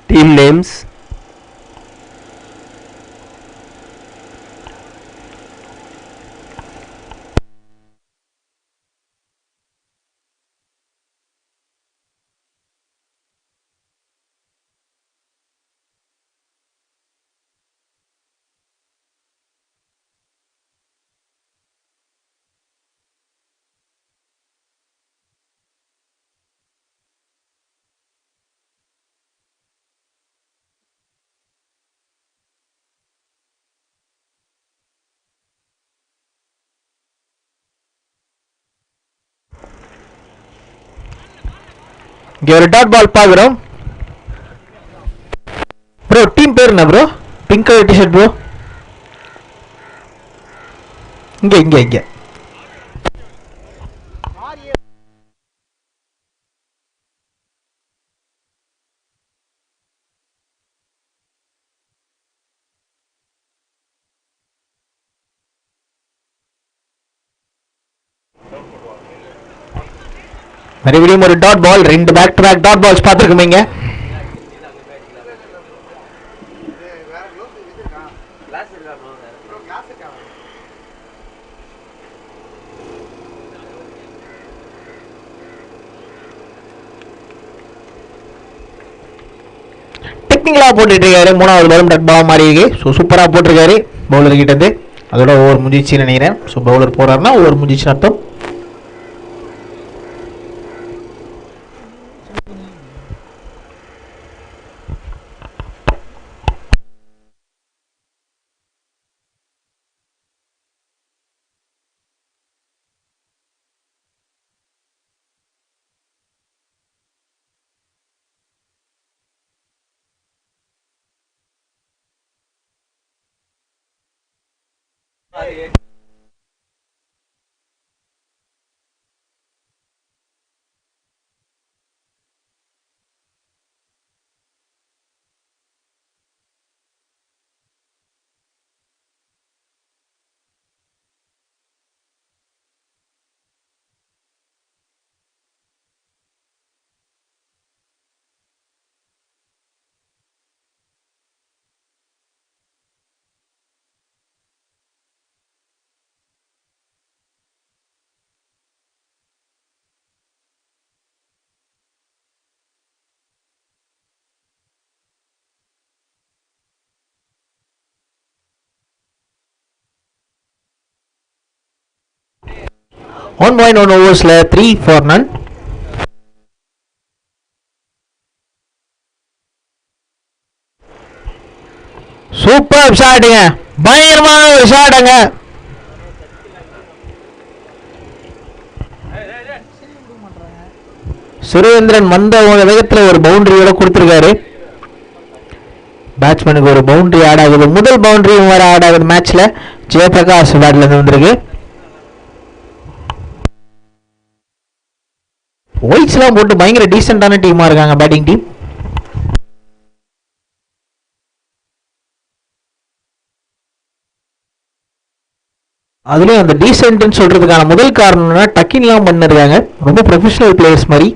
Team names. இங்கே ஒரு dot பால் பார்க்குறோம் ப்ரோ. டீம் பேர் என்ன bro? Pink colour T shirt bro. இங்கே இங்கே இங்கே மறுபடியும் ஒரு dot ball. 2 back to back dot balls பார்த்துருக்குமீங்க. டெக்னிக்கலாக போட்டுட்டு இருக்காரு. 3வது பாலும் டட் பால் மாதிரி இருக்கு. ஸோ சூப்பராக போட்டிருக்காரு பவுலர் கிட்டது. அதோட ஓவர் முடிஞ்சிச்சுன்னு நினைக்கிறேன். ஸோ பவுலர் போறாருன்னா ஓவர் முடிஞ்சிச்சுன்னு அர்த்தம். ஒன் ஓவர்ஸ்ல 3 for none. சூப்பர் ஷாட்டுங்க. பயங்கரமான ஒரு ஷாட்டுங்க. சுரேந்திரன் வந்த வேகத்துல ஒரு பவுண்டரியோட கொடுத்திருக்காரு. பேட்ஸ்மேனுக்கு ஒரு பவுண்டரி ஆட் ஆகுது. முதல் பவுண்டரியும் வர ஆட் ஆகுது மேட்ச்ல. ஜெயபிரகாஷ் பேட்ல இருந்து வந்திருக்கு. ஒயிட்ஸ்லாம் போட்டு பயங்கர டீசென்டான டீமா இருக்காங்க பேட்டிங் டீம். அதுலயும் அந்த டீசென்ட்னு சொல்றதுக்கான முதல் காரணம்னா டக்கின்லாம் பண்ணிருக்காங்க. ரொம்ப ப்ரொஃபஷனல் பிளேயர்ஸ் மாதிரி.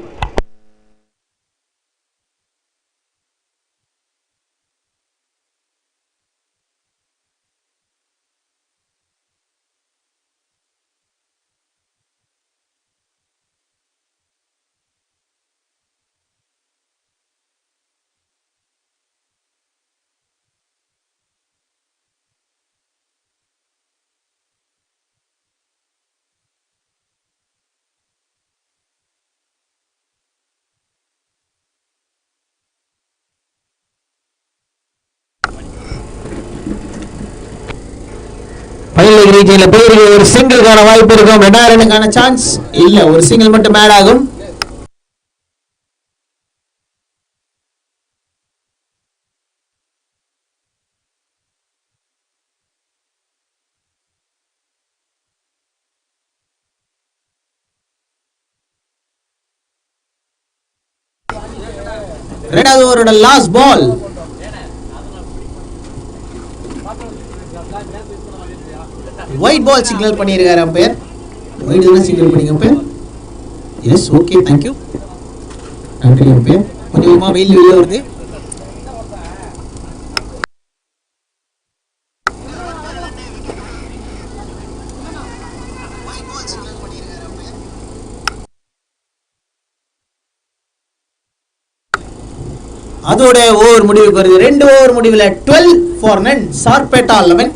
ஃபைனல் ரீஜன்ல பேருக்கு ஒரு சிங்கிள்கான வாய்ப்பு இருக்கும். 2 ரன்னுக்கான சான்ஸ் இல்ல, ஒரு சிங்கிள் மட்டும் ஆட் ஆகும். ரெண்டாவது ஓவரோட last ball. Wide ball signal பண்ணியிருக்காரு அம்பையர். ஒயிட் தானே சிக்னல் பண்ணீங்க அம்பையர்? Yes, okay, thank you. நன்றி அம்பையர். கொஞ்சமா வெயில் வெளியே வருது. அதோட ஓவர் முடிவுக்கு வருது. 2 ஓவர் முடிவில் 12 for none. Sarpatta 11.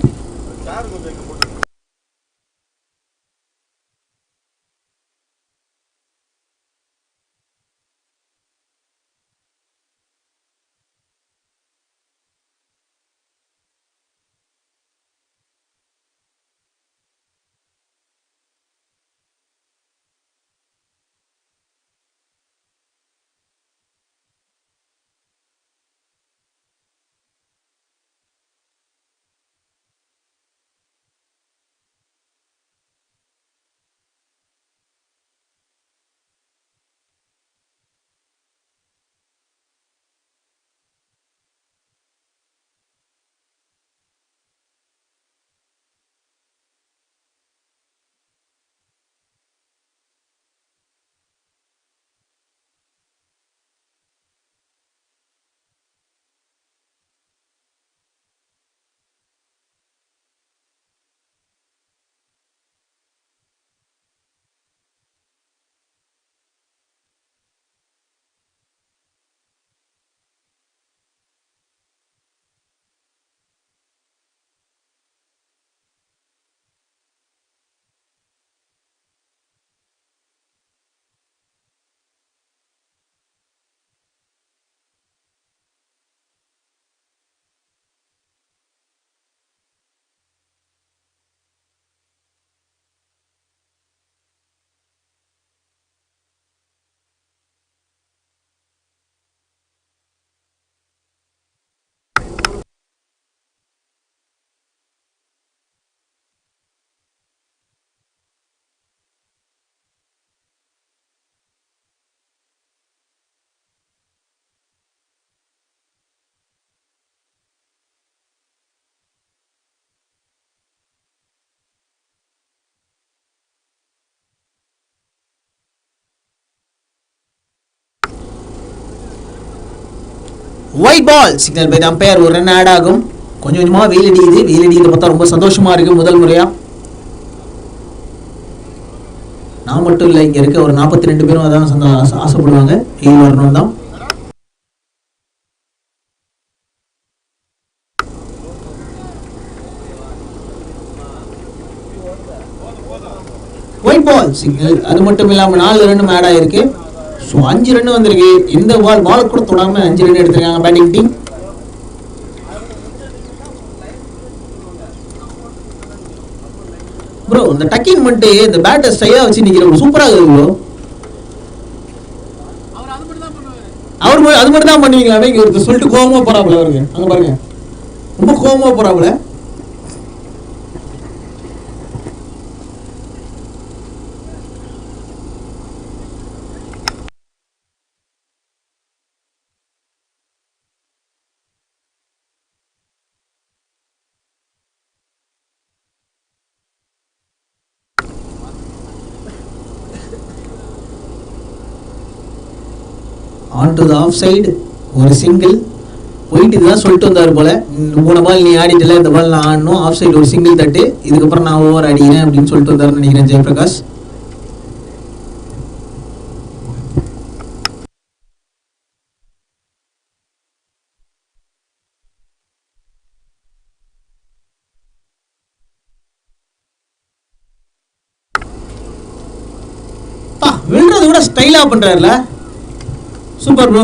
White ball signal by umpire. ஒரு ரன் ஆட் ஆகும். கொஞ்சம் கொஞ்சமாக வெயில் அடிக்குது. வெயில் அடிக்கிறது பார்த்தா ரொம்ப சந்தோஷமா இருக்கு. முதல் முறையா நான் மட்டும் இல்லை, இங்க இருக்க ஒரு 42 பேரும் அதான் ஆசைப்படுவாங்க, வெயில் வரணும் தான். White ball signal. அது மட்டும் இல்லாமல் 4 ரன்னும் ஆட் ஆயிருக்கு. ஸோ 5 ரன் வந்திருக்கு. இந்த பால் கூட தொடாம 5 ரன் எடுத்திருக்காங்க பேட்டிங் டீம். ப்ரோ இந்த டக்கிங் பண்ணிட்டு இந்த பேட்டை ஸ்டைலா வச்சு நிக்கிற சூப்பரா இருக்கு ப்ரோ. அவர் அது மட்டும் தான் பண்ணுவீங்களா? இங்க ஒருத்தர் சொல்லிட்டு கோவமா போறாப்ல அவருக்கு. அங்க பாருங்க, ரொம்ப கோவமா போறாப்ல. On to the off side ஒரு சிங்கிள். போயிட்டு இதுதான் சொல்லிட்டு வந்தார் போல, 3 பால் நீ ஆடிட்டல, இந்த பால் நான் ஆடணும், ஆஃப் சைடு ஒரு சிங்கிள் தட்டு, இதுக்கப்புறம் நான் ஓவர் அடிக்கிறேன் அப்படின்னு சொல்லிட்டு வந்தாருன்னு நினைக்கிறேன் ஜெயபிரகாஷ். விழுறது கூட ஸ்டைலா பண்றாருல, சூப்பர் ப்ரோ.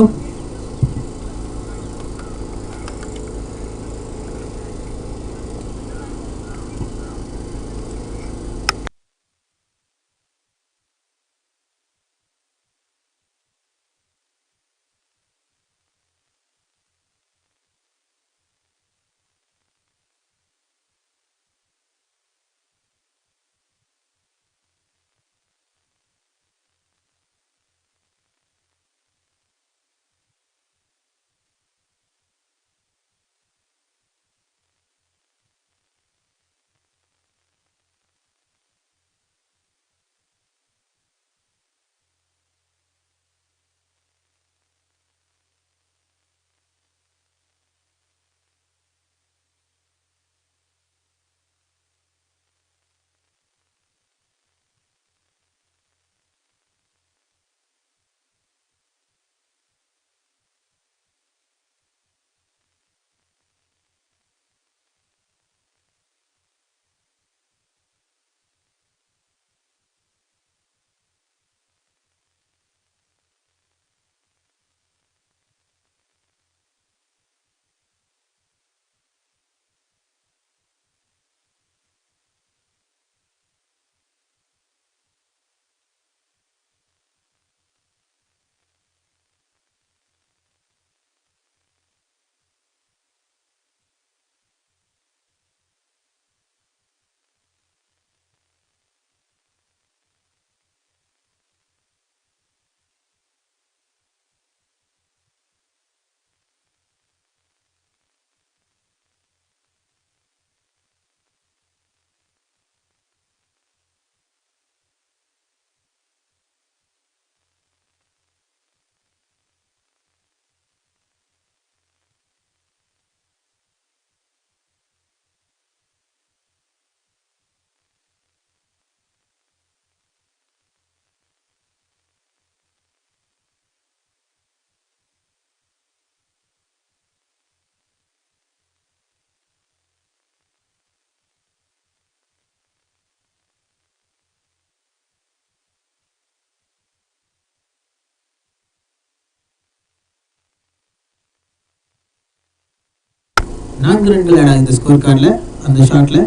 4 ரன்கள் ஆட் ஆகுது ஸ்கோர் கார்டில். அந்த ஷாட்டில்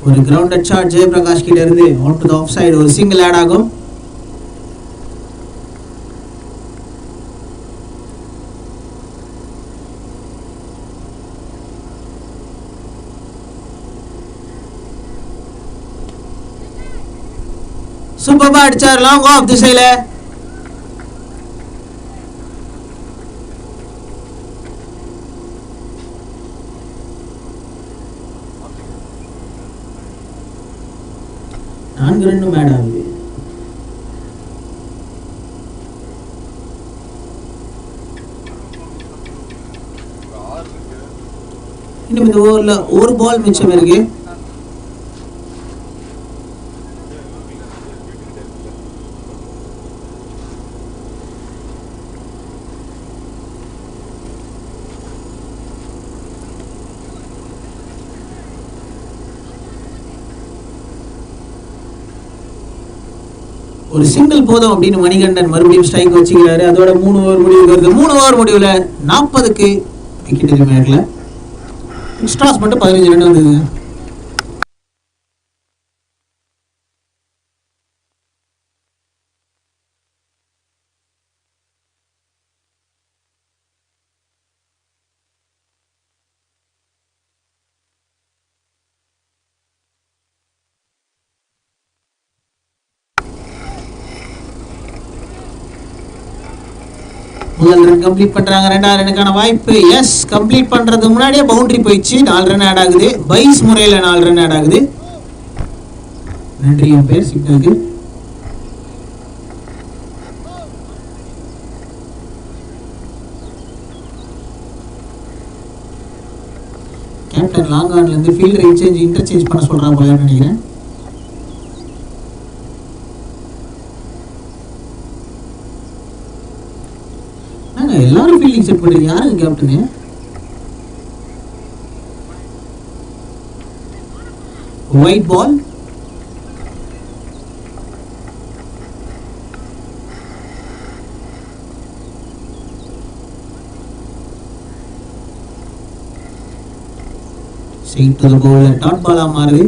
ஒரு கிரவுண்டட் ஷாட் ஜெயபிரகாஷ் கிட்ட இருந்து on to the off side, ஒரு சிங்கிள் ஆட் ஆகும். சூப்பர்பா அடிச்சார் லாங் ஆஃப் திசையில. நான்கு ரன்னும் ஆட் ஆகுது. இன்னும் இந்த ஓவர்ல ஒரு பால் மிச்சம் இருக்கு. ஒரு சிங்கிள் போதும் அப்படின்னு மணிகண்டன் மறுபடியும் ஸ்ட்ரைக் வச்சுக்கிறாரு. அதோட 3 ஓவர் முடிவு வருது. 3 ஓவர் முடிவுல 40க்கு விக்கெட் எதுவுமே ஆகல. எக்ஸ்ட்ராஸ் மட்டும் 15 ரன் வந்தது. முதல் ரன் கம்ப்ளீட் பண்றாங்க. 2வது ரனுக்கான வாய்ப்பு. எஸ், கம்ப்ளீட் பண்றதுக்கு முன்னாடியே பவுண்டரி போயிடுச்சு. 4 ரன் ஆட் ஆகுது. பைஸ் முறையில 4 ரன் ஆட் ஆகுது. நன்றி என் பேர் சிக்னலுக்கு. கேப்டன் லாங் ஆன்ல இருந்து ஃபீல்டர் இன்டர்சேஞ்ச் பண்ண சொல்றாங்க போல நினைக்கிறேன். எல்லாரும் ஃபீல்டிங் செட் பண்றீங்க. யாருங்க captain? White ball. Straight to the bowler. Dot பாலா மாறுது.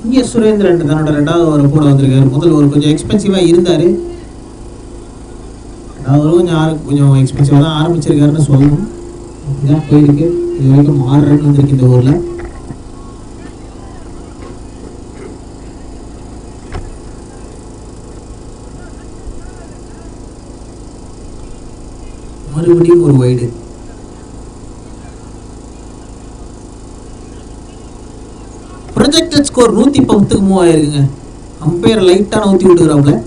இங்க சுரேந்திரன் தன்னோட 2வது ஓவர் போட வந்திருக்காரு. முதல் ஓவர் கொஞ்சம் எக்ஸ்பென்சிவா இருந்தாரு. அவரும் கொஞ்சம் எக்ஸ்பென்சிவாக தான் ஆரம்பிச்சிருக்காருன்னு சொல்லணும். இதுதான் போயிருக்கு. இது வரைக்கும் 6 ரன் வந்திருக்கு இந்த ஓவரில். மறுபடியும் ஒரு வைடு. ப்ரொஜெக்டட் ஸ்கோர் 110க்கு மூவ் ஆயிருக்குங்க. அம்பையர் லைட்டான ஊற்றி விட்டுக்கிறாப்புல.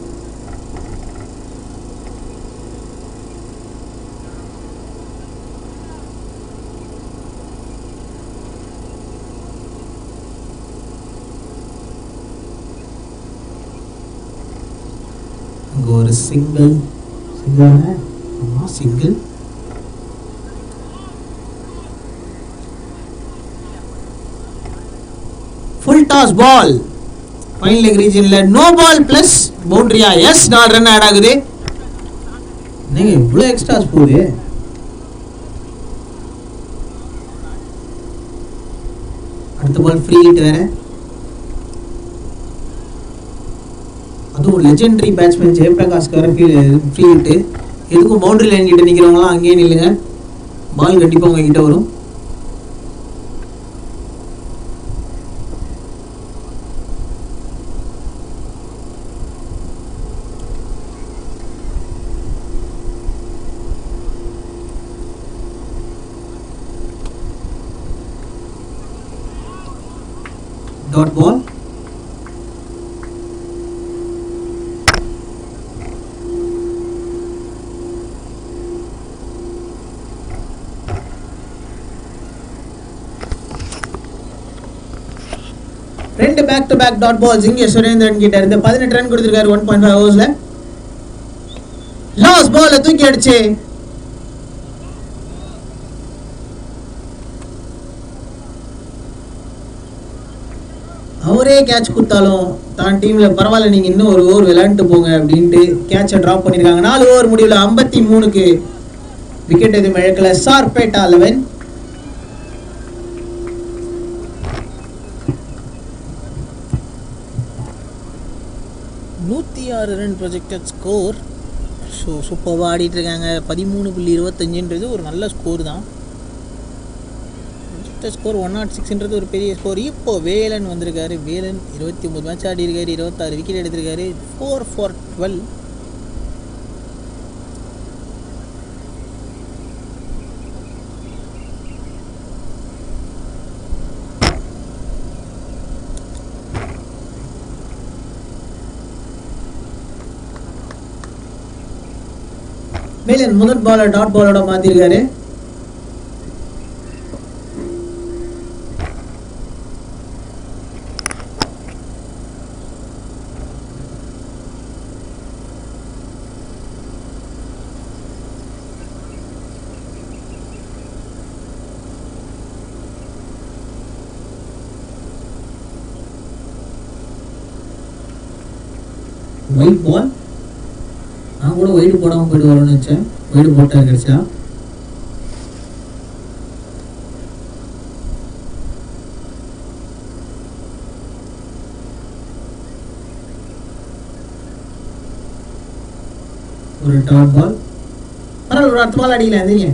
ஒரு single full toss ball. Final leg ரீஜன்ல நோ பால் பிளஸ் பவுண்டரியா. எஸ், 4 ரன் ஆட் ஆகுது. நீங்க இவ்வளவு எக்ஸ்ட்ராஸ் போகுது. அடுத்த பால் ஃப்ரீ ஹிட் வேற. அது ஒரு லெஜெண்டரி பேட்ஸ்மேன் ஜெயபிரகாஷ்கார ஃப்ரீ ஹிட். எதுக்கும் பவுண்டரி லைன் கிட்ட நிற்கிறவங்களாம் அங்கேயே நில்லுங்க. பால் கண்டிப்பாக உங்ககிட்ட வரும். Dot ball. ரெண்டு back to back dot balls இங்கே சுரேந்திரன் கிட்ட இருந்து 18 ரன் கொடுத்திருக்காரு 1.5 ஓவர்ஸ்ல. லாஸ்ட் பால்ல தூக்கி அடிச்சு அவரே கேட்ச் கொடுத்தாலும் தான் டீம்ல பரவாயில்ல, நீங்க இன்னும் ஒரு ஓவர் விளையாண்டு போங்க அப்படின்ட்டு கேட்சை டிராப் பண்ணிருக்காங்க. 4 ஓவர் முடிவில் 53க்கு விக்கெட் எதுவும் இழக்கல. Sarpatta 11. Run projected score. So சூப்பராக ஆடிட்டு இருக்காங்க. 13.25ன்றது ஒரு நல்ல ஸ்கோர் தான். ப்ரொஜெக்டட் ஸ்கோர் 106ன்றது ஒரு பெரிய ஸ்கோர். இப்போ வேலன் வந்திருக்காரு. வேலன் 29 மேட்ச் ஆடி இருக்காரு, 26 விக்கெட் எடுத்திருக்காரு, 4 for 12. வேலன் முதல் பால டாட் பாலோட மாத்திருக்காரு. White ball. நான் கூட ஒயிடு போடாமல் போயிட்டு வரணும்னு நினச்சேன். ஒயிடு போட்டா கிடைச்சா. ஒரு டாட் பால். பரவாயில்ல, ஒரு அடுத்த பால் அடிக்கல. எந்திரிங்க.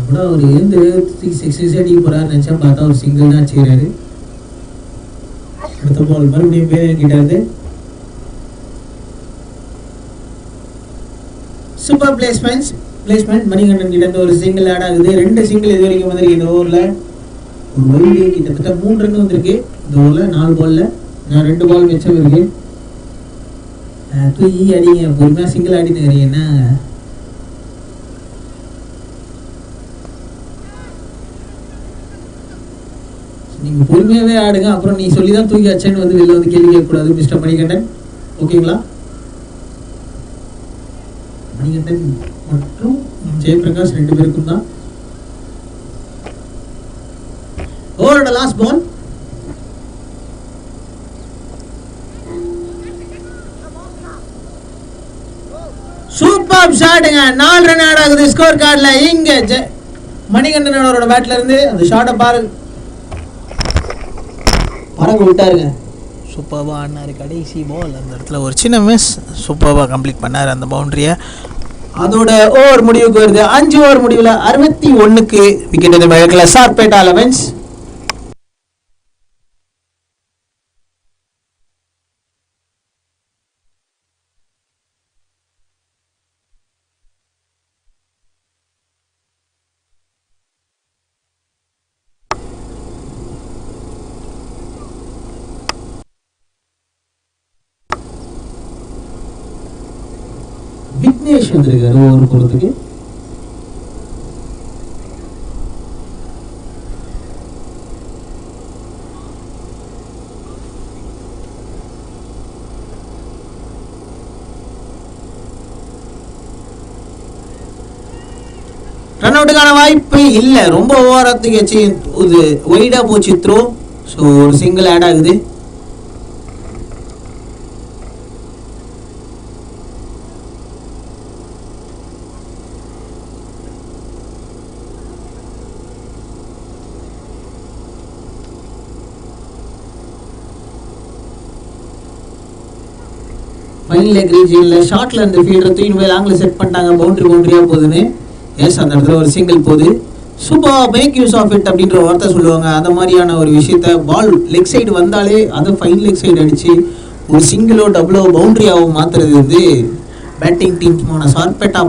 கூட அவர் இருந்து 6 அடிக்க போறாரு நினைச்சா பார்த்தா ஒரு சிங்கிள் தான் அடிச்சுக்கிறாரு. அடுத்த பால் மறுபடியும் வேலன் கிட்ட இருந்து சூப்பர் பிளேஸ்மெண்ட் மணிகண்டன் கிட்ட இருந்து ஒரு சிங்கிள் ஆட் ஆகுது. 2 சிங்கிள் இது வரைக்கும் வந்திருக்கு இந்த ஓவர்ல. ஒரு வைடு கிட்டத்தட்ட 3 ரன் வந்திருக்கு இந்த ஓவர்ல. 4 பால்ல 2 பால் மிச்சம் இருக்கு. தூக்கி அடிங்க, பொறுமையா சிங்கிள் ஆடிட்டு என்ன. நீங்க பொறுமையாவே ஆடுங்க. அப்புறம் நீ சொல்லிதான் தூக்கி அச்சேன்னு வந்து வெளில வந்து கேள்வி கேட்கக்கூடாது மிஸ்டர் மணிகண்டன். ஓகேங்களா? மணிகண்டன் மற்றும் ஜெயபிரகாஷ் 2 பேருக்கும் தான். ஓவரோட லாஸ்ட் பால். சூப்பர் ஷாட்டுங்க. 4 ரன் ஆட் ஆகுது ஸ்கோர் கார்டுல. இங்க மணிகண்டன் அவரோட பேட்ல இருந்து அந்த ஷாட்டை பாருங்க, பறக்க விட்டாருங்க. சூப்பராக ஆடினார். கடைசி பால் அந்த இடத்துல ஒரு சின்ன மிஸ். சூப்பராக கம்ப்ளீட் பண்ணார் அந்த பவுண்டரியை. அதோட ஓவர் முடிவுக்கு வருது. 5 ஓவர் முடிவில் 61க்கு விக்கெட் எதுவும் இழக்கல. சார்பேட்டா 11. விக்னேஷ் வந்திருக்காரு ஓவர் போறதுக்கு. ரன் அவுட்டுக்கான வாய்ப்பு இல்ல. ரொம்ப ஓவரத்துக்கு இது ஒய்டா போச்சு த்ரோ. ஸோ ஒரு சிங்கிள் ஆட் ஆகுது. ஃபைனல் லெக் ரீஜியன்ல ஷார்ட்ல இருந்து ஃபீல்டர் தூக்கி போய் லாங்ல செட் பண்ணிட்டாங்க. பவுண்டரியா போகுதுன்னு. எஸ், அந்த இடத்துல ஒரு சிங்கிள் போகுது. Super, make use of it அப்படின்ற வார்த்தை சொல்லுவாங்க. அந்த மாதிரியான ஒரு விஷயத்த பால் லெக் சைடு வந்தாலே அதை ஃபைன் லெக் சைடு அடிச்சு ஒரு சிங்கிளோ டபுளோ பவுண்டரியாகவும் மாத்துறது வந்து பேட்டிங் டீம்ஸான சார்பேட்டா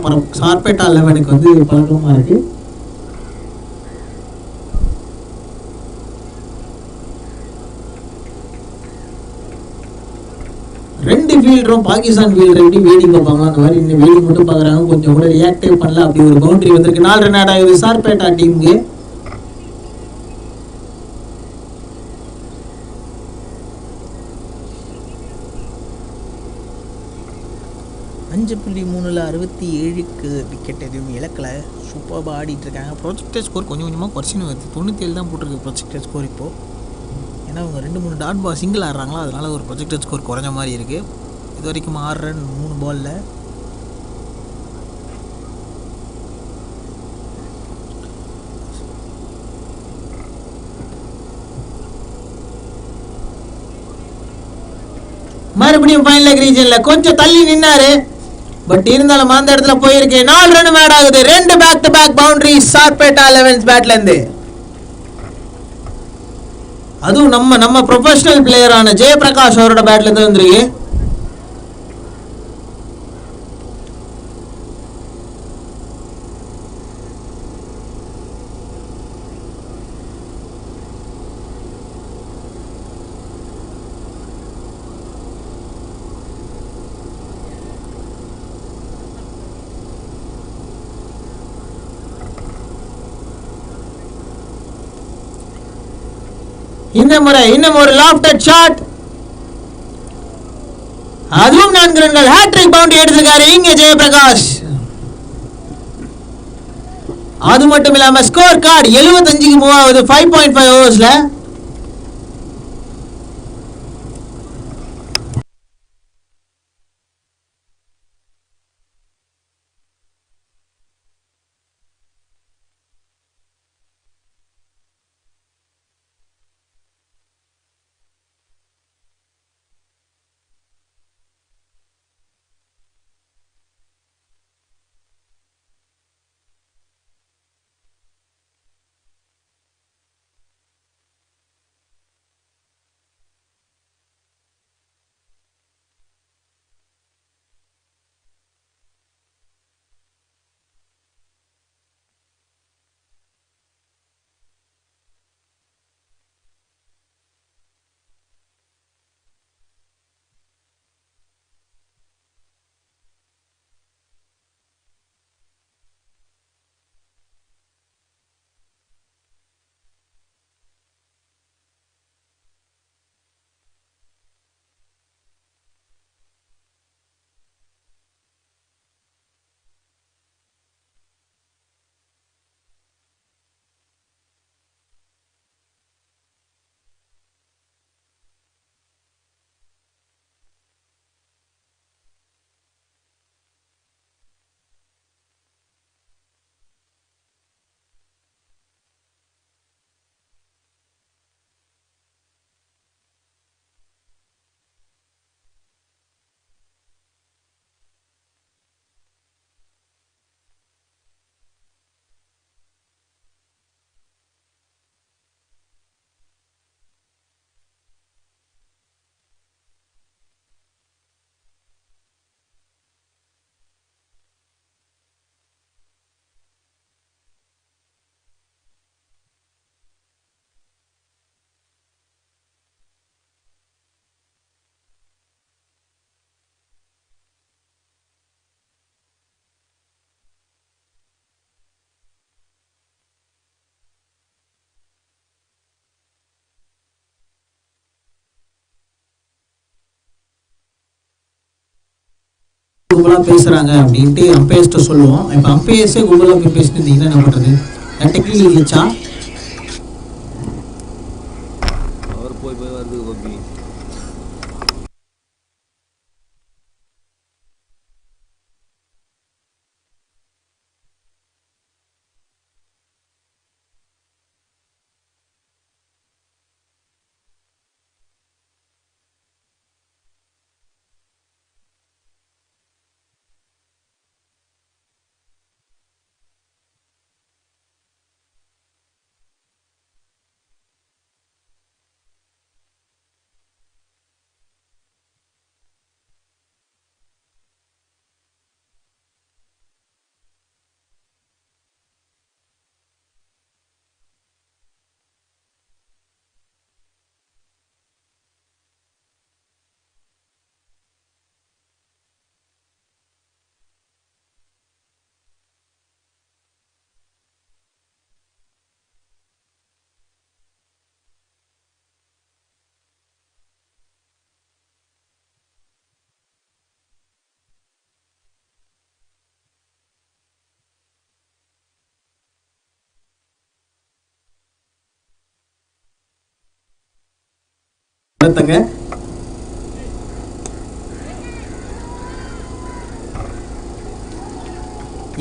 11க்கு வந்து பழக்கமா இருக்கு. ரெண்டு ஃபீல்டரும் பாகிஸ்தான் ஃபீல்டர் எப்படி வேடிங் பார்ப்பாங்க அந்த மாதிரி இன்னும் வேடிங் மட்டும் பார்க்குறாங்க. கொஞ்சம் கூட ரியாக்டிவ் பண்ணல. அப்படி ஒரு பவுண்டரி வந்திருக்கு. 4 ரன் ஆட் ஆகுது சார்பேட்டா டீமுக்கு. 5.3ல் 67க்கு விக்கெட் எதுவும் இழக்கலை. சூப்பராக ஆடிட்டு இருக்காங்க. ப்ரொஜெக்டட் ஸ்கோர் கொஞ்சம் கொஞ்சமாக குறைச்சின்னு வருது. 97 தான் போட்டிருக்கு ப்ரொஜெக்டட் ஸ்கோர் இப்போது. ஏன்னா அவங்க 2-3 டாட் பால் சிங்கிள் ஆடுறாங்களோ, அதனால் ஒரு ப்ரொஜெக்டட் ஸ்கோர் குறைஞ்ச மாதிரி இருக்குது. இது வரைக்கும் 6 ரன் 3 பாலில். மறுபடியும் ஃபைனல் லெக் ரீஜன்ல கொஞ்சம் தள்ளி நின்னாரு. பட் இருந்தாலும் அந்த இடத்துல போயிருக்கு. 4 ரன் ஆட் ஆகுது. 2 back to back boundary Sarpatta 11 பேட்ல இருந்து. அதுவும் நம்ம ப்ரொஃபஷனல் பிளேயரான ஜெயபிரகாஷ் அவரோட பேட்ல இருந்து வந்திருக்கு. இந்த முறை இன்னும் ஒரு லாஃப்டட் ஷாட். அதுவும் 4 ரன்கள். ஹேட்ரிக் பவுண்டரி எடுத்திருக்காரு இங்க ஜெயபிரகாஷ். அது மட்டும் இல்லாம ஸ்கோர் கார்டு 75க்கு மூவ் ஆகுது 5.5 ஓவர்ஸ்ல. கும்பலா பேசுறாங்க அப்படின்ட்டு அம்பையர்ஸ்ட்ட சொல்லுவோம். இப்போ அம்பையர்ஸே கும்பலா போய் பேசிட்டு இருந்தீங்கன்னா என்ன பண்றது? டெக்னிக்கல் இல்லச்சா அவர் போய் வருது ஓகே. பரத்தங்க.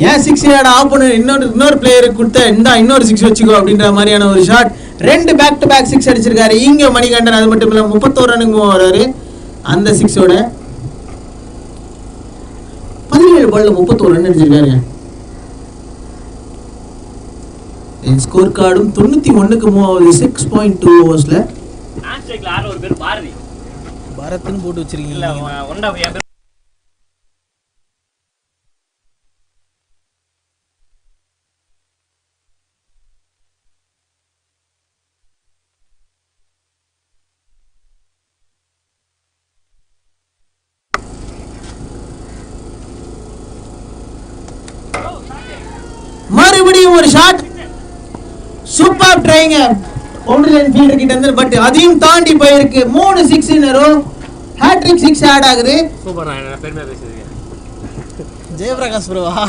ஏன் 6 ஆட ஆப்போனன்ட் இன்னொரு பிளேயருக்கு கொடுத்த இன்னொரு 6 வச்சுக்கோ அப்படின்ற மாதிரியான ஒரு ஷாட். 2 பேக் டு பேக் 6 அடிச்சிருக்காரு இங்க மணிகண்டன். அது மட்டும் இல்ல 31 ரன்னுக்கு வர்றாரு அந்த 6ஓட. 17 பால்ல 31 ரன் அடிச்சிருக்காரு. ஸ்கோர் கார்டும் 91க்கு மூவ் ஆகுது 6.2 ஓவர்ஸ்ல. பரத்னு போட்டு வச்சிருக்கீங்க. மறுபடியும் ஒரு ஷாட். சூப்பர் ட்ரைங்க பவுண்டரி லைன் ஃபீல்டர் கிட்ட இருந்து. பட் அதையும் தாண்டி போயிருக்கு. 3 6 இன் ரோ. ஹேட்ரிக் 6 ஆட் ஆகுது. சூப்பர். நான் பெருமையா பேசுறீங்க. ஜெயபிரகாஷ் ப்ரோவா?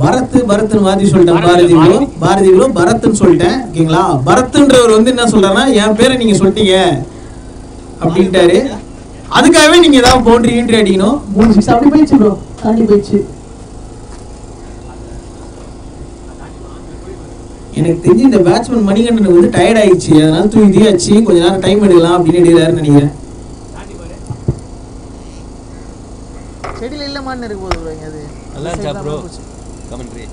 பரத்னு மாத்தி சொல்லிட்டேன். பாரதி ப்ரோ பரத்னு சொல்லிட்டேன். ஓகேங்களா? பரத்ன்றவர் என்ன சொல்றாருன்னா என் பேரை நீங்க சொல்லிட்டீங்க அப்படின்ட்டாரு. அதுக்காகவே நீங்க ஏதாவது பவுண்டரி என்ட்ரி அடிக்கணும். 3 6 அப்படி போயிடுச்சு ப்ரோ. தாண்டி போயிடுச்சு. எனக்கு தெரிஞ்சு இந்த பேட்ஸ்மேன் மணிகண்டன் டயர்ட் ஆயிடுச்சு. அதனால தூக்கியாச்சு கொஞ்ச நேரம் டைம் எடுக்கலாம் அப்படின்னு எடுக்கிறாருன்னு நினைக்கிறேன். செடியில இல்ல மான்னு இருக்கு போது ப்ரோ. அது நல்லா இருந்துச்சா ப்ரோ கமெண்ட்ரி?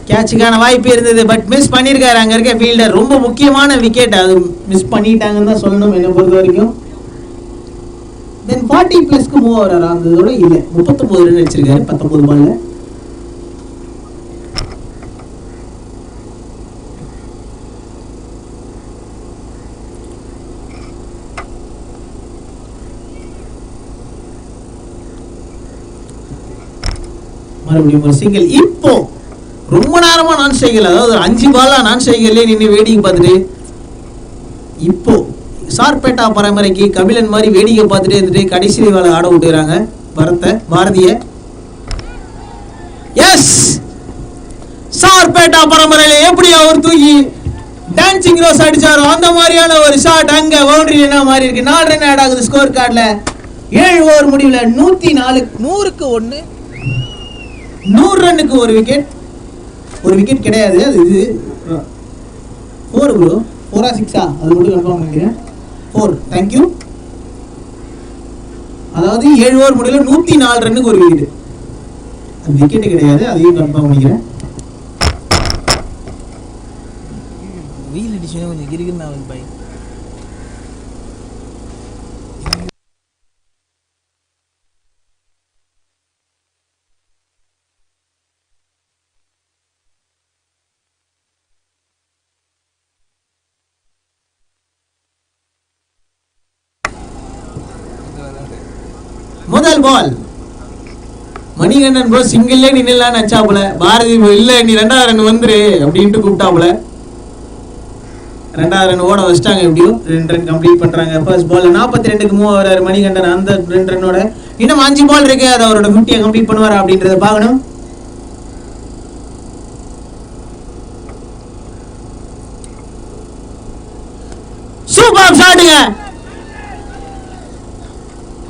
கேட்சுக்கான வாய்ப்பு இருந்தது. பட் மிஸ் பண்ணியிருக்காரு அங்கே இருக்க ஃபீல்டர். ரொம்ப முக்கியமான விக்கெட் அது மிஸ் பண்ணிட்டாங்கன்னு தான் சொல்லணும் என்னை பொறுத்த வரைக்கும். தென் 40+ மூவ் ஆகிறாரா அந்த இதோட இல்லை. 39 ரன் அடிச்சிருக்காரு 19 பால்ல. மறுபடியும் ஒரு சிங்கிள். இப்போ ரொம்ப நேரமா நான் ஸ்ட்ரைக்கர், அதாவது 5 பாலா நான் ஸ்ட்ரைக்கர்லேயே நின்று வேடிக்கை பார்த்துட்டு இப்போ சார்பேட்டா பரம்பரைக்கு கபிலன் மாதிரி வேடிக்கை பார்த்துட்டே இருந்துட்டு கடைசி வேலை ஆட விட்டுறாங்க பாரதிய. எஸ், சார்பேட்டா பரம்பரையில எப்படி அவர் தூக்கி டான்சிங் ரோஸ் அடிச்சாரோ அந்த மாதிரியான ஒரு ஷாட் அங்க பவுண்டரி என்ன மாதிரி இருக்கு. 4 ரன் ஆட் ஆகுது ஸ்கோர் கார்டுல. 7 ஓவர் முடிவுல 104. 100க்கு 1. 100 ரன்னுக்கு ஒரு விக்கெட். ஒரு விக்கெட் கிடையாது, அது இது 4 ப்ரோ. 4 6 அது மட்டும் கன்ஃபார்ம் பண்ணிக்கிறேன். 4. தேங்க்யூ. அதாவது 7 ஓவர் முடியல 104 ரன்னுக்கு ஒரு விக்கெட். அது விக்கெட் கிடையாது, அதையும் கன்ஃபார்ம் பண்ணிக்கிறேன். வீல் அடிச்சுனா கொஞ்சம் கிரிக்குன்னு ஆகுது பை. முதல் பால் மணிகண்டன் ப்ரோ சிங்கிள்லே நின்னலான்னு நினைச்சாப்புல. பாரதி இல்ல நீ 2வது ரன் வந்துரு அப்படின்ட்டு கூப்பிட்டாப்புல. 2வது ரன் ஓட வச்சிட்டாங்க. எப்படியும் 2 ரன் கம்ப்ளீட் பண்றாங்க. ஃபர்ஸ்ட் பால் 42க்கு மூவ் ஆகிறாரு மணிகண்டன். அந்த 2 ரன்னோட இன்னும் 5 பால் இருக்கு. அது அவரோட 50 கம்ப்ளீட் பண்ணுவாரா அப்படின்றத பார்க்கணும். சூப்பர் ஷாட்டுங்க.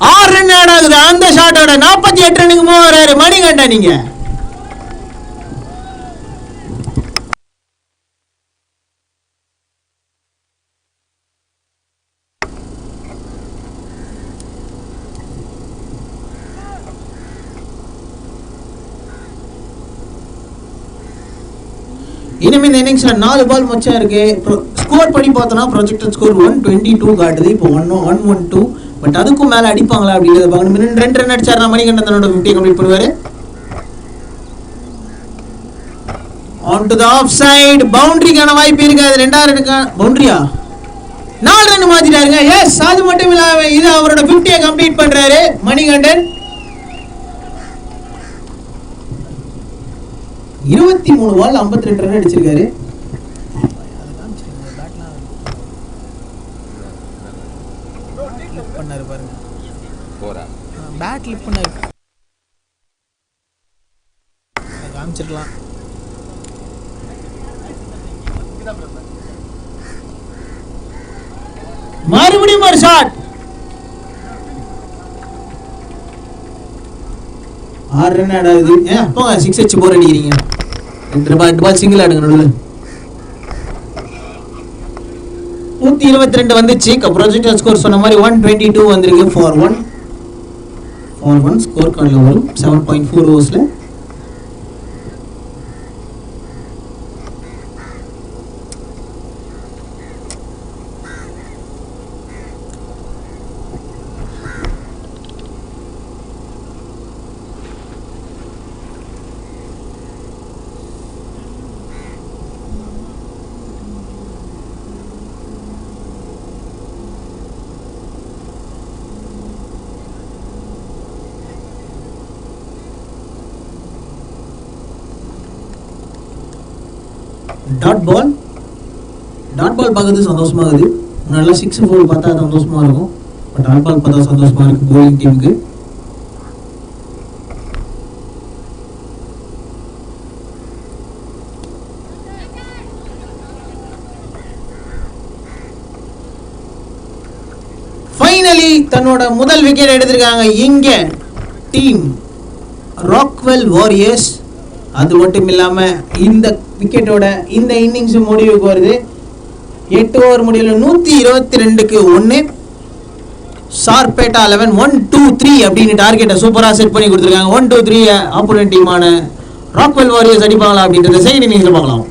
6 ரன் ஆட் ஆகுது அந்த ஷாட்டோட. 48 ரன்னுக்கு மூவ் ஆகிறாரு மணிகண்டன். நீங்க இனிமே இந்த இன்னிங்ஸ்ல 4 பால் மொச்சம் இருக்கு. ஸ்கோர் படி பார்த்தோம்னா ப்ரொஜெக்டட் ஸ்கோர் 122 காட்டுது. இப்போ 112. பட் அதுக்கும் மேல அடிப்பாங்களா அப்படின்றத பார்க்கணும். 2 ரன் அடிச்சாருன்னா மணிகண்டன் தன்னோட 50 கம்ப்ளீட் பண்ணுவாரு. On to the off side பவுண்டரிக்கான வாய்ப்பு இருக்கு. அது 2 பவுண்டரியா 4 ரன் மாத்திட்டாருங்க. எஸ், அது மட்டும் இல்லாம இது அவரோட 50 கம்ப்ளீட் பண்றாரு மணிகண்டன். 23 பால் 52 ரன் அடிச்சிருக்காரு. பண்ணாரு பாருங்க, பேட் லிப் பண்ணாரு, காமிச்சிருக்கலாம். மறுபடியும் ஒரு ஷாட். 6 ரன் ஆடாது. போங்க 6 அடிச்சு போர் அடிக்கிறீங்க. 2 பால் சிங்கிள் ஆடுங்க நடுவில். 122 வந்துச்சு. ப்ரொஜெக்டட் ஸ்கோர் சொன்ன மாதிரி 122 வந்திருக்கு. ஃபார் ஒன் ஸ்கோர் கார்டில் வரும் 7.4 ஓவர்ஸ்ல. டாட் பால் பார்க்கறது சந்தோஷமா இருக்குது. நல்லா 6 4 பார்த்தா சந்தோஷமா இருக்கும். பட் டாட் பால் பார்த்தா சந்தோஷமா இருக்கு போலிங் டீமுக்கு. ஃபைனலி தன்னோட முதல் விக்கெட் எடுத்திருக்காங்க இங்க டீம் ராக்வெல் வாரியர்ஸ். அது மட்டும் இல்லாம இந்த விக்கெட்டோட இந்த இன்னிங்ஸ் முடிவுக்கு வருது. 8 ஓவர் முடிவில் 122க்கு 1. சார்பேட்டா 11 1 2 3 அப்படின்னு டார்கெட்டை சூப்பரா செட் பண்ணி கொடுத்துருக்காங்க. 1 2 3 ஆப்போனன்ட் டீமான ராக்வெல் வாரியர்ஸ் அடிப்பாங்களா அப்படின்றத செகண்ட் இன்னிங்ஸ்ல பார்க்கலாம்.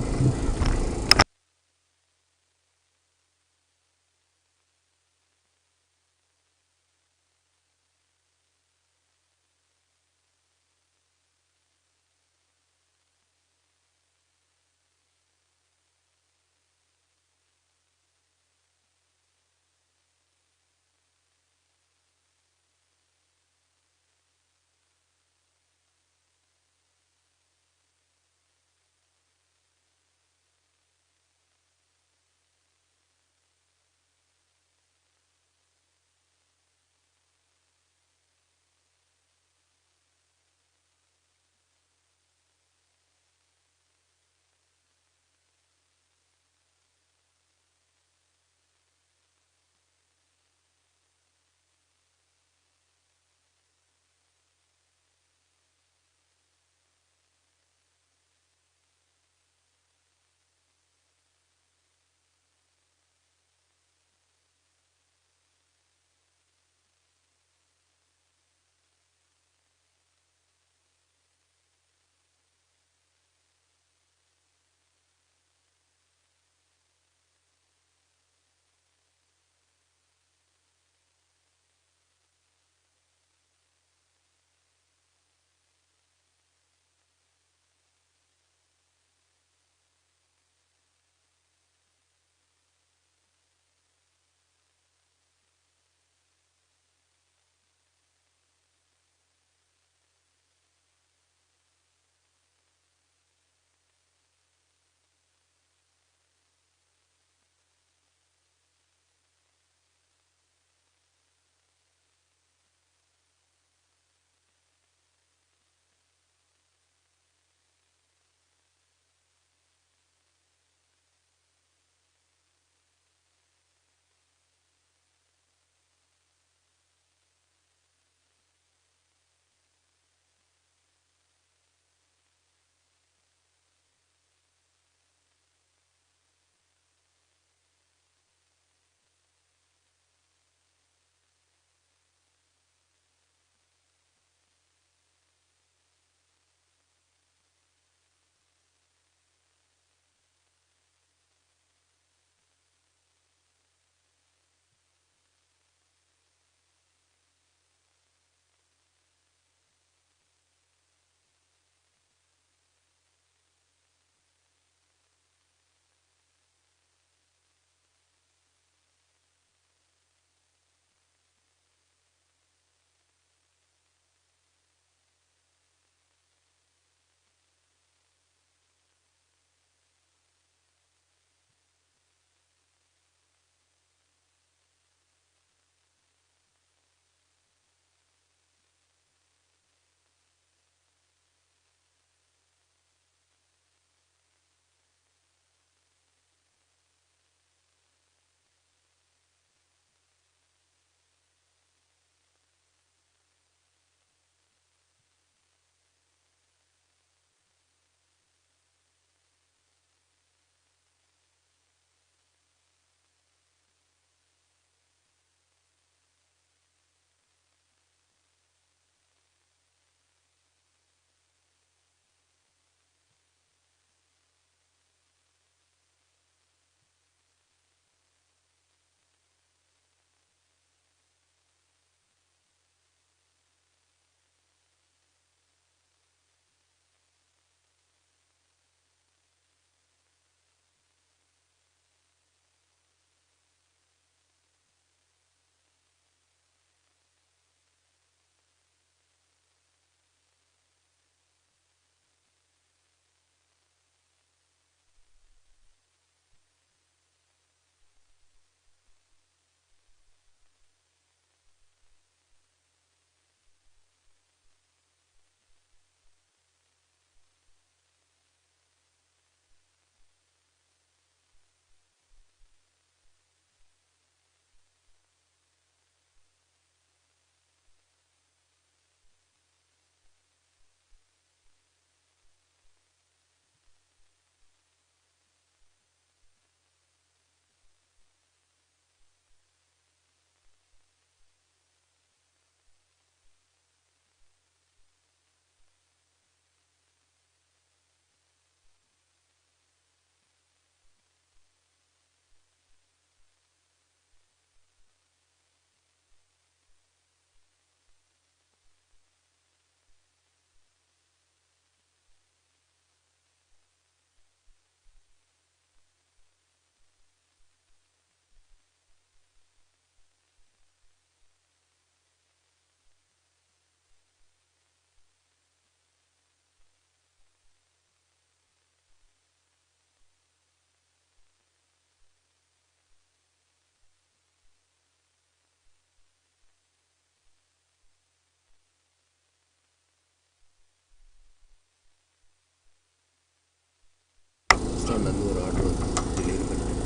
ஜப்பான்லேருந்து ஒரு ஆர்டர் வந்து டெலிவரி பண்ணிட்டேன்.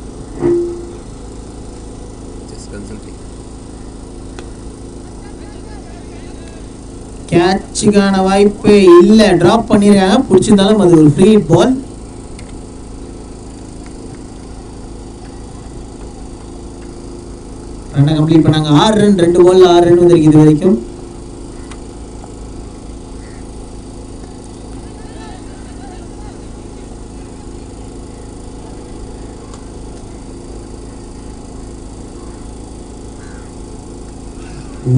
Just consulting. கேட்சுக்கான வாய்ப்பு இல்லை, ட்ராப் பண்ணிருக்காங்க. பிடிச்சிருந்தாலும் அது ஒரு ஃப்ரீ பால். ரன்னை கம்ப்ளீட் பண்ணாங்க. 6 ரன், 2 பால்ல 6 ரன் வந்திருக்கு இது வரைக்கும்.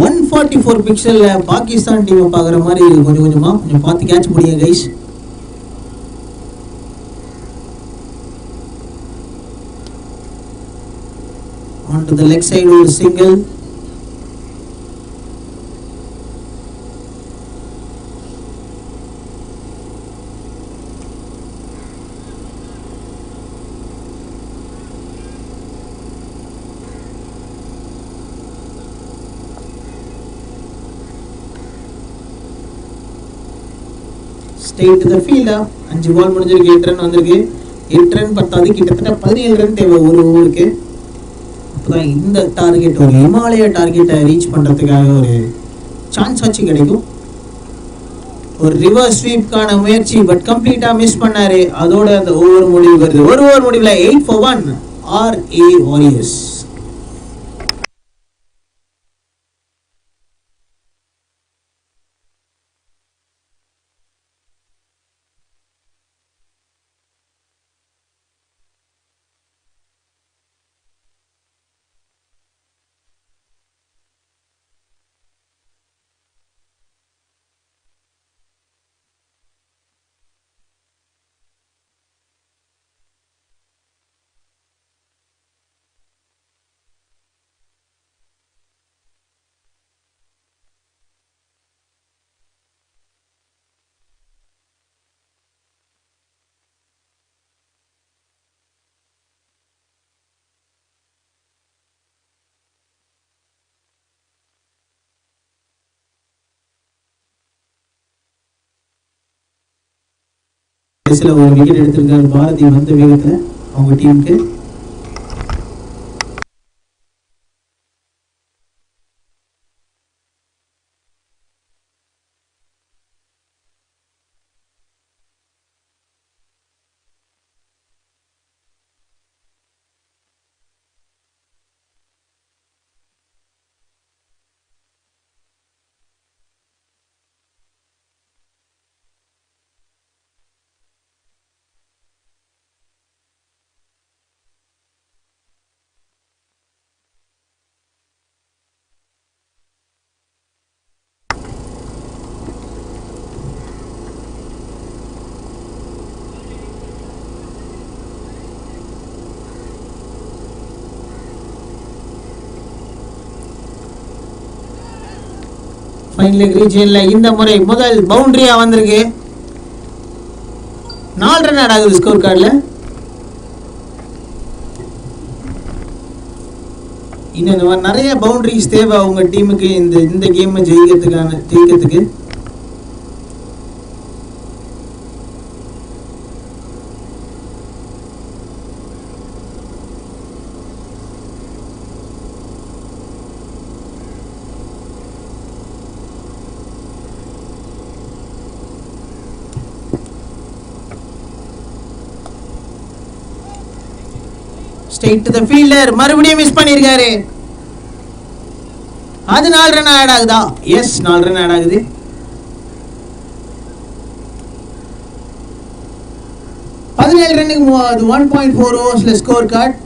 ஒன் 144 பிக்சல்ல பாகிஸ்தான் டீமை பார்க்குற மாதிரி இருக்கு. கொஞ்சம் பார்த்து கேட்ச் பிடிங்க guys. On to the leg side ஒரு single. Straight to the fielder. 5 பால் முடிஞ்சிருக்கு, 8 ரன் வந்திருக்கு. 8 ரன் பத்தாது, கிட்டத்தட்ட 17 ரன் தேவை ஒரு ஓவருக்கு. அப்பதான் இந்த டார்கெட், ஒரு இமாலய டார்கெட்டை ரீச் பண்றதுக்காக ஒரு சான்ஸ் ஆச்சு கிடைக்கும். ஒரு ரிவர்ஸ் ஸ்வீப்கான முயற்சி, பட் கம்ப்ளீட்டா மிஸ் பண்ணாரு. அதோட அந்த ஓவர் முடிவு வருது. ஒரு ஓவர் முடிவுல 8 for 1 RA Warriors. கடைசியில் ஒரு விக்கெட் எடுத்திருக்காரு பாரதி வந்த வேகத்தில் அவங்க டீமுக்கு. ஃபைனல் ரீஜன்ல இந்த முறை முதல் பவுண்டரியா வந்திருக்கு. 4 ரன் ஆட் ஆகுது ஸ்கோர் கார்டில். இன்னும் இந்த மாதிரி நிறைய பவுண்டரிஸ் தேவை அவங்க டீமுக்கு இந்த கேமை ஜெயிக்கிறதுக்கு. ஸ்ட்ரெயிட் டு தி ஃபீல்டர், மறுபடியும் மிஸ் பண்ணிருக்காரு. அது 4 ரன் ஆட் ஆகுதா? எஸ், 4 ரன் ஆட் ஆகுது. ரன்னுக்கு 1.4 ஓவர்ஸ்ல score card.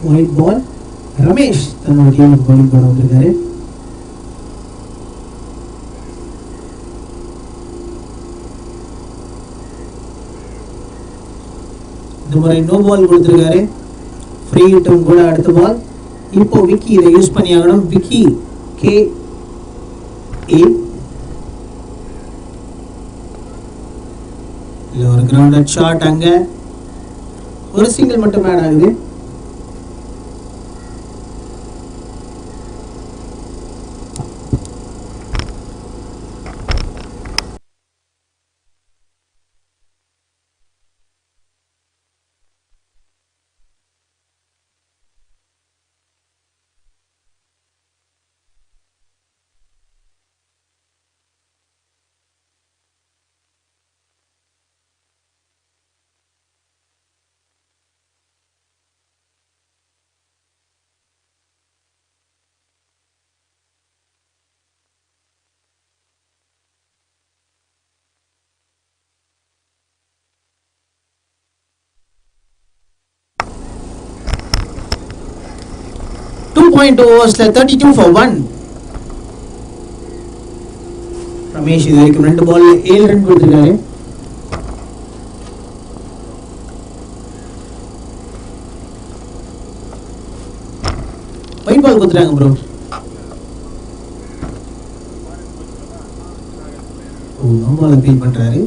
White ball. Ramesh தன்னோட டீமுக்கு பவுலிங் போட வந்திருக்காரு. இந்த முறை நோ பால் கொடுத்திருக்காரு. ஃப்ரீ ஹிட்டும் கூட அடுத்த பால். இப்போ விக்கி இதை யூஸ் பண்ணி ஆகணும். விக்கி கே ஏ இல்ல ஒரு கிரவுண்டட் ஷாட். அங்க ஒரு சிங்கிள் மட்டும் ஆட் ஆகுது. ஓவர்ஸ்ல 32 for 1. ரமேஷ் இது வரைக்கும் 2 பால்ல 7 ரன் கொடுத்திருக்காரு. ஒயிட் பால் கொடுத்துறாங்க ப்ரோ. நோ பால் அப்பீல் பண்றாரு.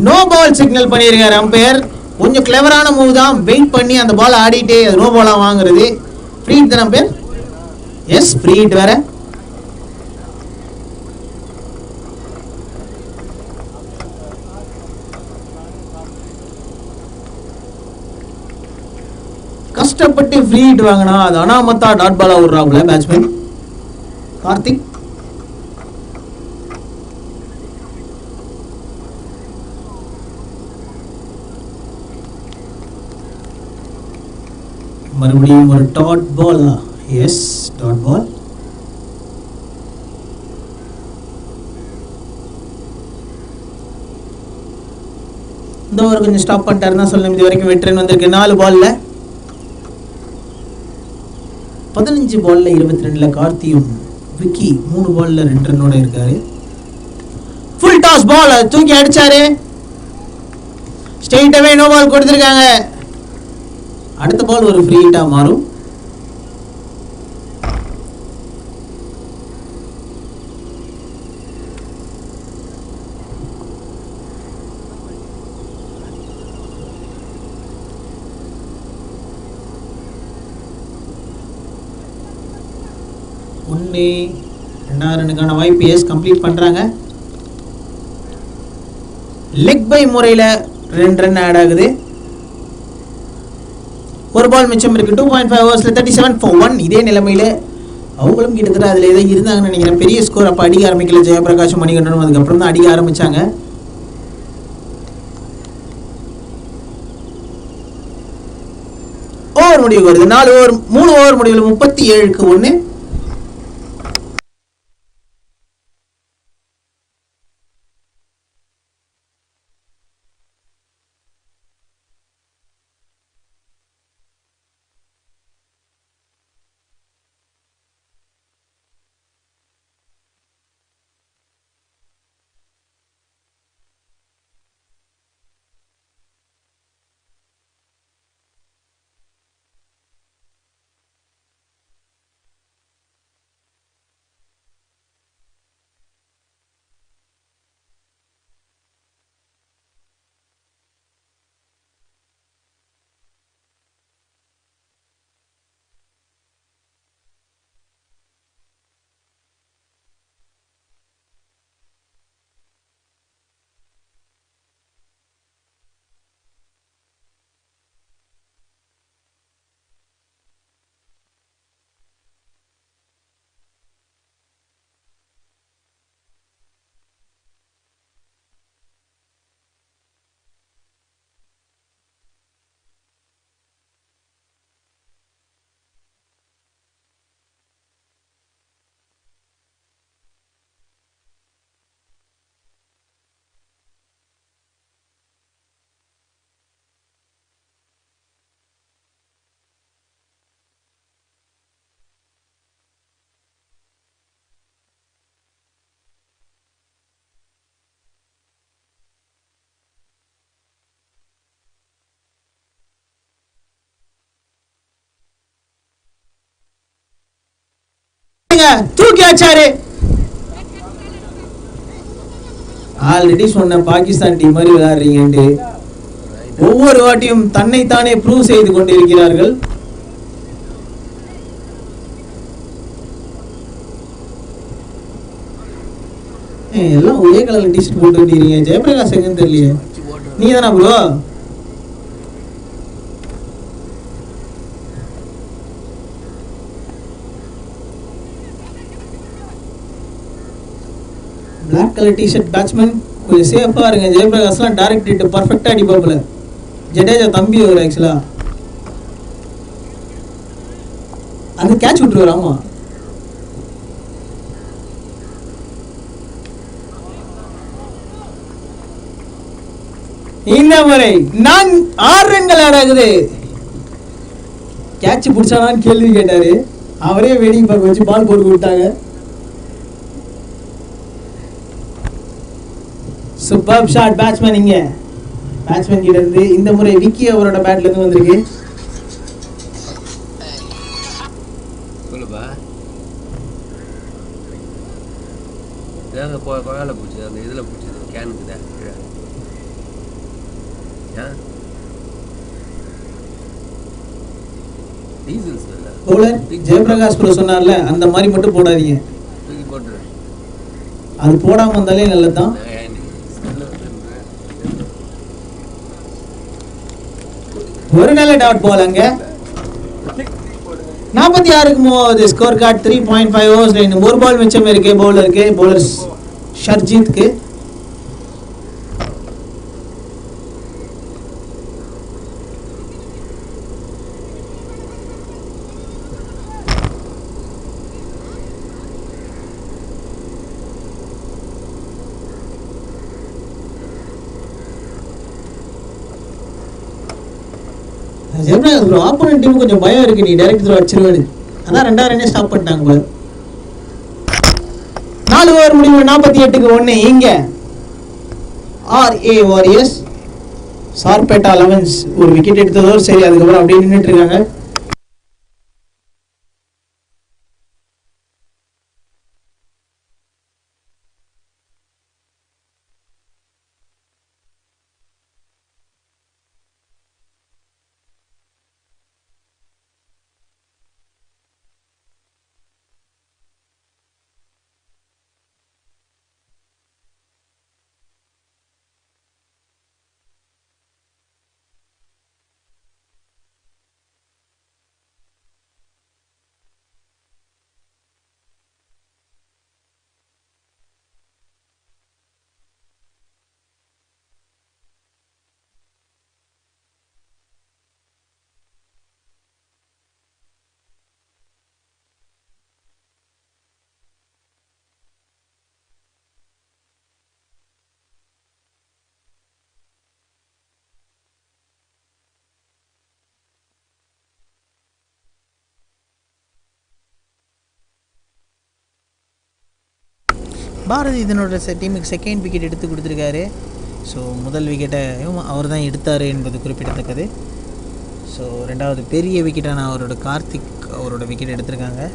நோ பால் சிக்னல் பண்ணியிருக்காரு அம்பையர். கொஞ்சம் கிளவரான மூவ் தான். வெயிட் பண்ணி அந்த பால் ஆடிட்டே நோ பாலா வாங்குறது. ஃப்ரீ ஹிட் தானே அம்பையர்? எஸ், ஃப்ரீ ஹிட் வேற. கஷ்டப்பட்டு ஃப்ரீ ஹிட் வாங்கினா அது அனாமத்தா டாட் பாலா விடுறாப்புல பேட்ஸ்மேன் கார்த்திக். மறுபடியும் ஒரு dot ball. Yes, dot ball. இந்த ஓவர் கொஞ்சம் ஸ்டாப் பண்ணிட்டாருன்னா சொல்லணும். இது வரைக்கும் வெற்றி ரன் வந்திருக்கு 4 பால்ல. 15 பால்ல 22ல கார்த்தியும் விக்கி 3 பால்ல 2 ரன்னோட இருக்காரு. ஃபுல் டாஸ் பால் தூக்கி அடிச்சாரு. ஸ்ட்ரெயிட் அவே நோ பால் கொடுத்திருக்காங்க. அடுத்த பால் ஒரு ஃப்ரீ ஹிட்டா மாறும். ஒன்று 2 ரன்னுக்கான வாய்ப்பு எஸ் கம்ப்ளீட் பண்றாங்க. லெக் பை முறையில் 2 ரன் ஆட் ஆகுது. ஒரு பால் மிச்சம் இருக்கு. 2.5 ஓவர்ஸ்ல 37 for 1. இதே நிலைமையில அவங்களும் கிட்டத்தட்ட அதுல ஏதோ இருந்தாங்கன்னு நினைக்கிறேன். பெரிய ஸ்கோர் அப்ப அடிக்க ஆரம்பிக்கல. ஜெயபிரகாஷும் மணிகண்டனும் அதுக்கப்புறம் தான் அடிக்க ஆரம்பிச்சாங்க. ஓவர் முடிவுக்கு வருது. 3 ஓவர் முடிவில் 37க்கு 1. பாருங்க தூக்கி அடிச்சாரு. ஆல்ரெடி சொன்ன பாகிஸ்தான் டீம் மாதிரி விளையாடுறீங்கன்னு ஒவ்வொரு வாட்டியும் தன்னைத்தானே ப்ரூவ் செய்து கொண்டிருக்கிறார்கள். எல்லாம் ஒரே கலர்ல டிஷர்ட் போட்டு இருக்கீங்க. ஜெயபிரகாஷ் எங்கன்னு தெரியலையே. நீ தானா bro? Black colour t shirt batsman கொஞ்சம் சேஃபா இருங்க. ஜெயபிரகாஷ்லாம் டைரக்ட் ஹிட் பர்ஃபெக்டா அடிப்பாப்புல. ஜடேஜா தம்பி ஒரு ஆக்சுவலா அந்த கேட்ச் விட்டுருவாரு. ஆமா இந்த முறை நான் 6 ரன்கள் ஆடாகுது. கேட்ச் பிடிச்சானான்னு கேள்வி கேட்டாரு. அவரே வெயிட்டிங் பார்க்க வச்சு பால் போட்டு விட்டாங்க. Super shot batsman. இங்க பேட்ஸ்மேன் கிட்ட இருந்து இந்த முறை விக்கி அவரோட பேட்ல இருந்து வந்திருக்கு. சொல்லுப்பா. இதாங்க கோயால பூச்சி அந்த இதுல பூச்சி கேனுக்குதா பவுலர் ஜெயபிரகாஷ் ப்ரோ சொன்னார்ல அந்த மாதிரி மட்டும் போடாதீங்க. தூக்கி போட்டு அது போடாம வந்தாலே நல்லதுதான். ஒரு நல்ல டாட் பால் அங்க 46க்கு மூவ் ஆகுது. ஸ்கோர் கார்டு 3.5 ஓவர்ஸ்ல இன்னும் ஒரு பால் மிச்சம் இருக்கு பவுலருக்கு. பவுலர் ஷர்ஜீத்க்கு. ஜெயபிரகாஷ் ப்ரோ ஆப்போனன்ட் டீம் கொஞ்சம் பயம் இருக்கு. நீ டைரக்ட் த்ரோ அடிச்சிருவேன்னு. அதான் 2வது ரன்னே ஸ்டாப் பண்ணிட்டாங்க பாரு. 4 ஓவர் முடிவு 48க்கு 1. இங்க RA வாரியர்ஸ் சார்பேட்டா 11 ஒரு விக்கெட் எடுத்ததோடு சரி. அதுக்கப்புறம் அப்படியே நின்றுட்டு இருக்காங்க. பாரதி இதனோட டீமுக்கு செகண்ட் விக்கெட் எடுத்து கொடுத்துருக்காரு. ஸோ முதல் விக்கெட்டை அவர் தான் எடுத்தார் என்பது குறிப்பிடத்தக்கது. ஸோ 2வது பெரிய விக்கெட்டான அவரோட கார்த்திக் அவரோட விக்கெட் எடுத்திருக்காங்க.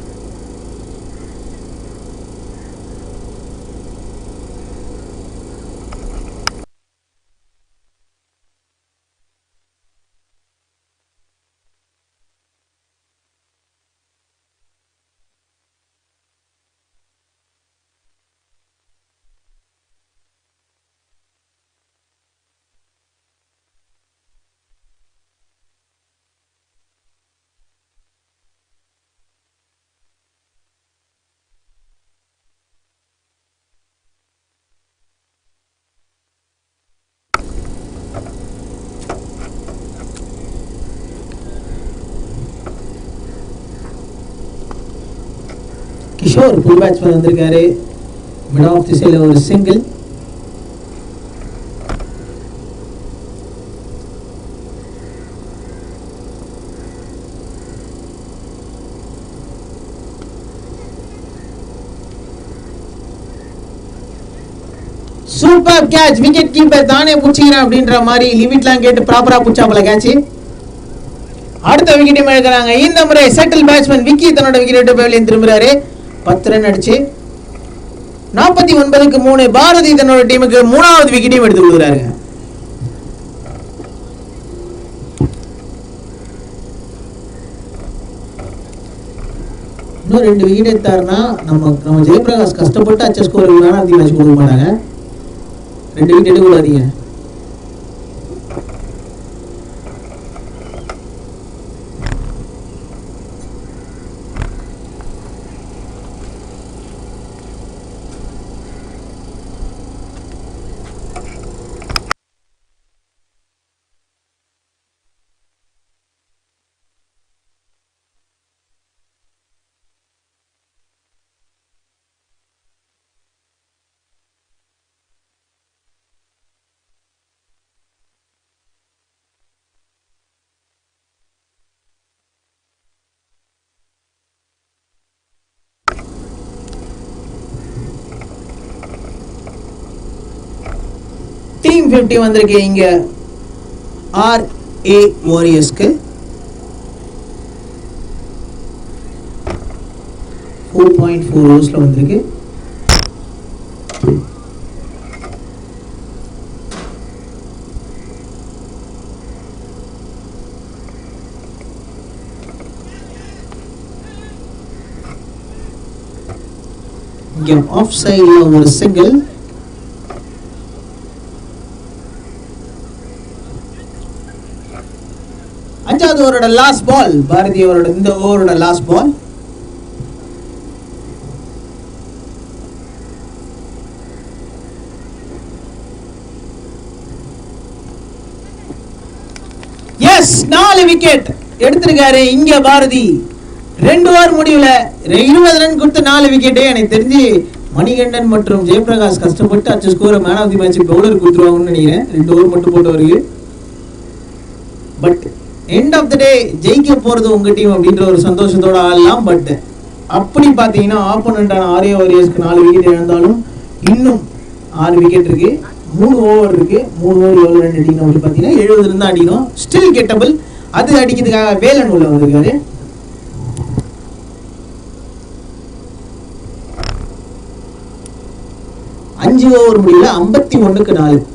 கிஷோர் ஃபுல் பேட்ஸ்மேன் வந்திருக்காரு. மிட் ஆஃப் தி சைடில் ஒரு single. Super catch. Wicket keeper தானே புடிச்சிக்கிறேன் அப்படின்ற மாதிரி லிமிட்லாம் கேட்டு ப்ராப்பரா புடிச்சாப்புல கேட்ச். அடுத்த விக்கெட்டையும் எடுக்கிறாங்க. இந்த முறை செட்டில் பேட்ஸ்மேன் விக்கி தன்னோட விக்கெட் விட்டு வெளியே திரும்புறாரு. 10 ரன் அடிச்சு 49க்கு 3 பாரதி தன்னோட டீமுக்கு 3வது விக்கெட்டையும் எடுத்து கொடுக்குறாருங்க. இன்னும் 2 விக்கெட் எடுத்தாருன்னா நம்ம ஜெயபிரகாஷ் கஷ்டப்பட்டு அச்ச ஸ்கோர் மேட்ச் கொடுக்க மாட்டாங்க. 2 விக்கெட் எடுக்க கூடாதீங்க. டீம் 50 வந்திருக்கு இங்க RA வாரியர்ஸ்க்கு 4.4 ஓவர்ஸ்ல வந்திருக்கு. இங்க ஆஃப் சைடுல ஒரு சிங்கிள். அஞ்சாவது ஓவரோட லாஸ்ட் பால், பாரதி அவரோட இந்த ஓவரோட லாஸ்ட் பால். எஸ் 4 விக்கெட் எடுத்திருக்காரு இங்க பாரதி. 2 ஓவர் முடிவுல 20 ரன் கொடுத்து 4 விக்கெட். எனக்கு தெரிஞ்சு மணிகண்டன் மற்றும் ஜெயபிரகாஷ் கஷ்டப்பட்டு அச்ச ஸ்கோரை man of the match bowler கொடுத்துருவாங்கன்னு நினைக்கிறேன். 2 ஓவர் மட்டும் போட்டவருக்கு. But end of the day ஜெயிக்க போறது உங்க டீம் அப்படின்ற ஒரு சந்தோஷத்தோட ஆடலாம். பட் அப்படி பாத்தீங்கன்னா ஆப்போனண்டான RA வாரியர்ஸ்க்கு 4 விக்கெட் இழந்தாலும் இன்னும் 6 விக்கெட் இருக்கு. 3 ஓவர் இருக்கு. 3 ஓவர் எவ்வளவு ரன் அடிக்கணும் அப்படி பாத்தீங்கன்னா 70 ரன் தான் அடிக்கணும். Still gettable. அது அடிக்கிறதுக்காக வேலன் உள்ள வந்திருக்காரு. அஞ்சு ஓவர் முடியல 51க்கு 4.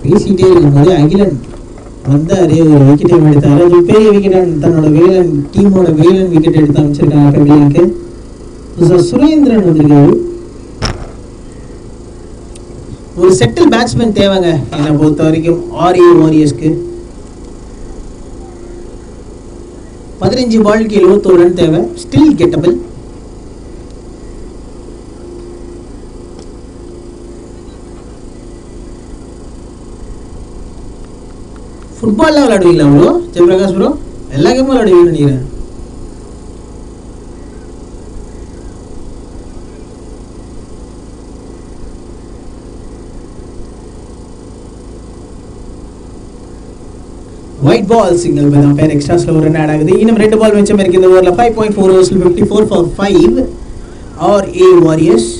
பேசிட்டே இருக்கும்போது அகிலன் வந்தாரு, ஒரு விக்கெட்டை எடுத்தாரு. அது பெரிய விக்கெட், தன்னோட வேலன் டீமோட வேலன் விக்கெட் எடுத்து அமைச்சிருக்காங்க பெவிலியனுக்கு. சுரேந்திரன் வந்திருக்காரு. ஒரு செட்டில் பேட்ஸ்மேன் தேவைங்க என்னை பொறுத்த வரைக்கும் RA வாரியர்ஸ்க்கு. 15 பாலுக்கு 71 ரன் தேவை. Still gettable. ஃபுட்பால்லாம் விளையாடுவீங்களா ப்ரோ? ஜெயபிரகாஷ் ப்ரோ எல்லா கேமும் விளையாடுவீங்கன்னு நினைக்கிறேன். ஒயிட் பால் சிங்கிள் பை பேர் எக்ஸ்ட்ராஸ்ல ஒரு ரன் ஆட் ஆகுது. இன்னும் 2 பால் மிச்சம் இருக்கு இந்த ஓவரில். 5.4 ஓவர்ஸில் 54 for 5 ஆர் ஏ வாரியர்ஸ்.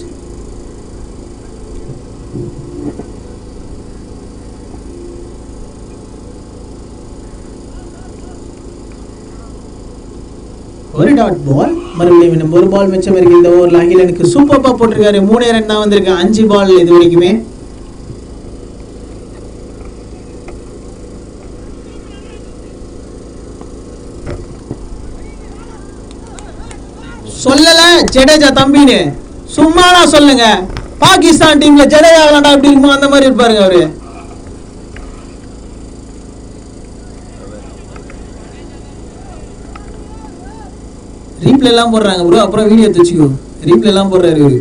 ஒரு டாட் பால். மறுபடியும் இன்னும் ஒரு பால் மிச்சம் இருக்கு இந்த ஓவரில். அகிலனுக்கு சூப்பராக போட்டிருக்காரு. 3 ரன் தான் வந்திருக்கு 5 பால் இது வரைக்குமே. சொல்லல ஜடேஜா தம்பின்னு சும்மாடா சொல்லுங்க. பாகிஸ்தான் டீம்ல ஜடேஜா விளையாண்டா எப்படி இருக்குமோ அந்த மாதிரி இருப்பாருங்க அவரு. ரீப்ளே எல்லாம் போடுறாங்க ப்ரோ, அப்புறம் வீடியோ வச்சுக்கோ. ரீப்ளே எல்லாம் போடுறாரு இவரு.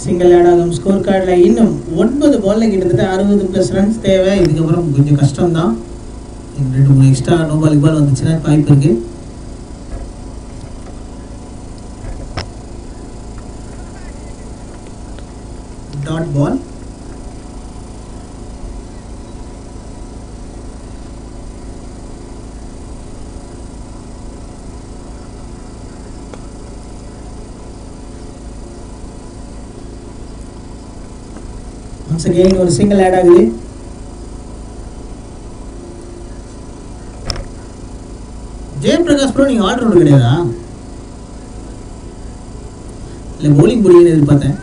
சிங்கிள் ஆட் ஆகும் ஸ்கோர் கார்டில். இன்னும் 9 பால்ல கிட்டத்தட்ட 60+ ரன்ஸ் தேவை. இதுக்கப்புறம் கொஞ்சம் கஷ்டம் தான். 2-3 எக்ஸ்ட்ரா நோ பால் பால் வந்துச்சுன்னா வாய்ப்பு இருக்கு. Dot ball. once again ஒரு சிங்கிள் ஆட் ஆகுது. ஜெயபிரகாஷ் ப்ரோ நீங்க ஆல்ரவுண்டர் கிடையாதா? இல்ல bowling போடுவீங்கன்னு எதிர்பார்த்தேன்.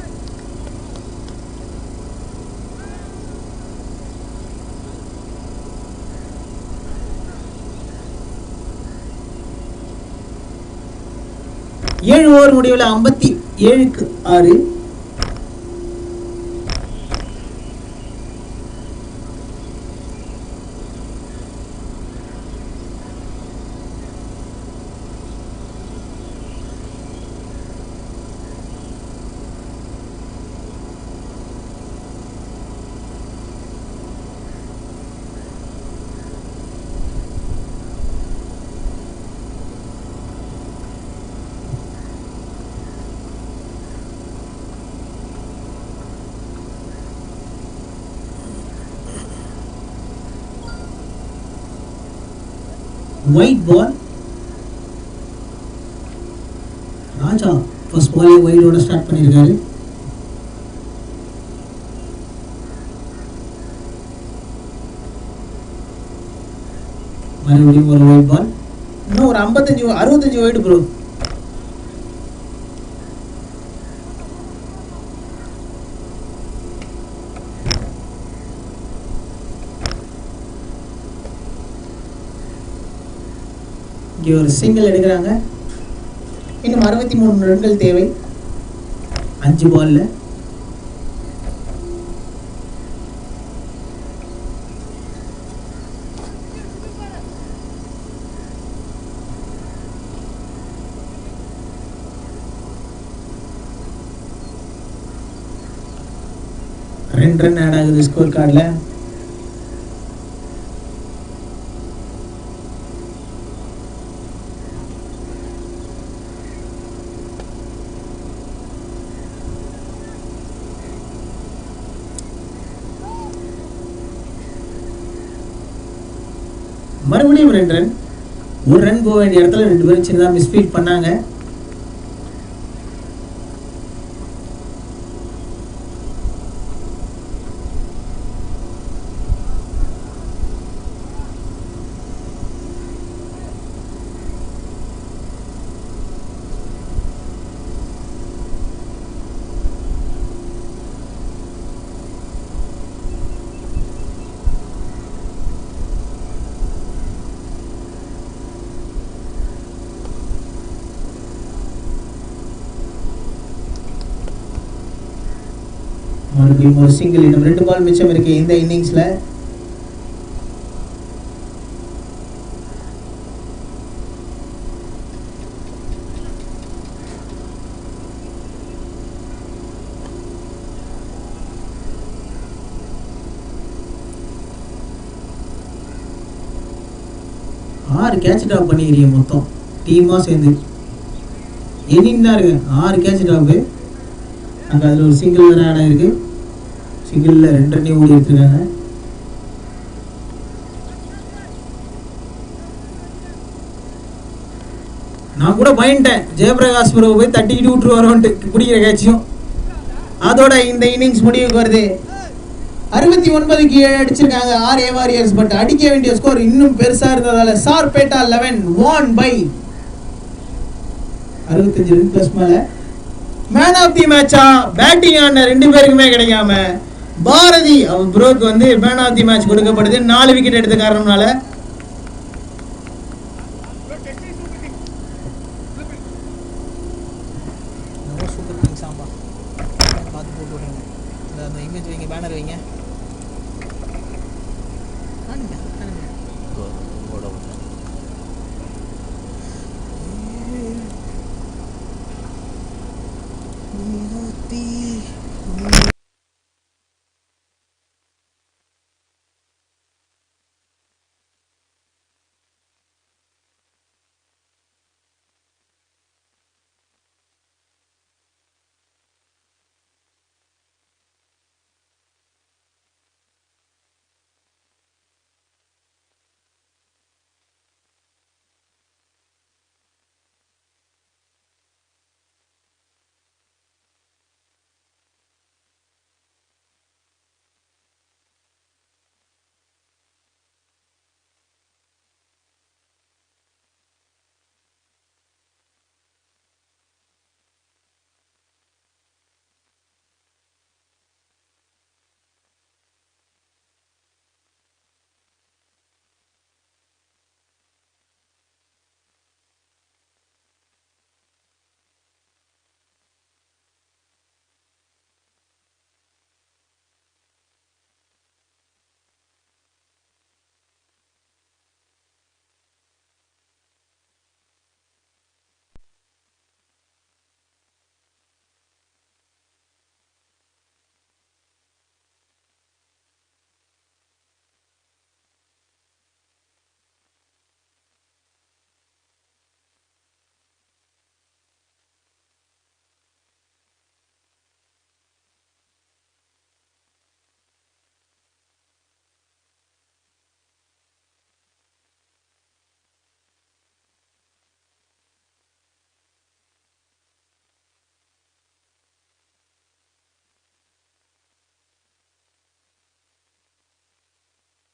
ஏழு ஓவர் முடிவில் 57க்கு 6. White ball. ராஜா ஃபர்ஸ்ட் பாலே ஒயிடோட ஸ்டார்ட் பண்ணியிருக்காரு. மறுபடியும் ஒரு ஒயிட் பால். இன்னும் ஒரு 65 ஒயிட் ப்ரோ. இங்கே ஒரு சிங்கிள் எடுக்கிறாங்க. இன்னும் 63 ரன்கள் தேவை 5 பால்ல. ரெண்டு ரன் ஆட் ஆகுது ஸ்கோர் கார்டில். மறுபடியும் 2 ரன். ஒரு ரன் போக வேண்டிய இடத்துல 2 பேரும் சின்னதாக மிஸ்ஃபீட் பண்ணாங்க. மறுபடியும் ஒரு சிங்கிள். இன்னும் 2 பால் மிச்சம் இருக்கு இந்த இன்னிங்ஸ்ல. ஆறு கேட்ச் ட்ராப் பண்ணிக்கிறீங்க மொத்தம் டீமா சேர்ந்து. இன்னிங் தான் இருக்கு 6 கேட்ச் ட்ராப்பு. அங்கே அதில் ஒரு சிங்கிள் வேறு ஆட் ஆகிருக்கு. சிங்கிளில் 2 ரன்னையும் ஓடி எடுத்துருக்காங்க. நான் கூட பயன்ட்டேன் ஜெயபிரகாஷ் பிரபு போய் தட்டிக்கிட்டு விட்டுருவாரோன்ட்டு பிடிக்கிற கேட்சியும். அதோட இந்த இன்னிங்ஸ் முடிவுக்கு வருது. 69க்கு 7 அடிச்சிருக்காங்க RA வாரியர்ஸ். பட் அடிக்க வேண்டிய ஸ்கோர் இன்னும் பெருசாக இருந்ததால Sarpatta 11 won by 65 run plus மேலே. மேன் ஆஃப் தி மேட்சா பேட்டிங் ஆன 2 பேருக்குமே கிடைக்காம பாரதி அவன் ப்ரோக்கு வந்து மேன் ஆஃப் தி மேட்ச் கொடுக்கப்படுது 4 விக்கெட் எடுத்த காரணம்னால. சூப்பர் கிங்ஸ் ஆம்பா பார்த்து போட்டு விடுங்க. அந்த இமேஜ் வைங்க, பேனர் வைங்க.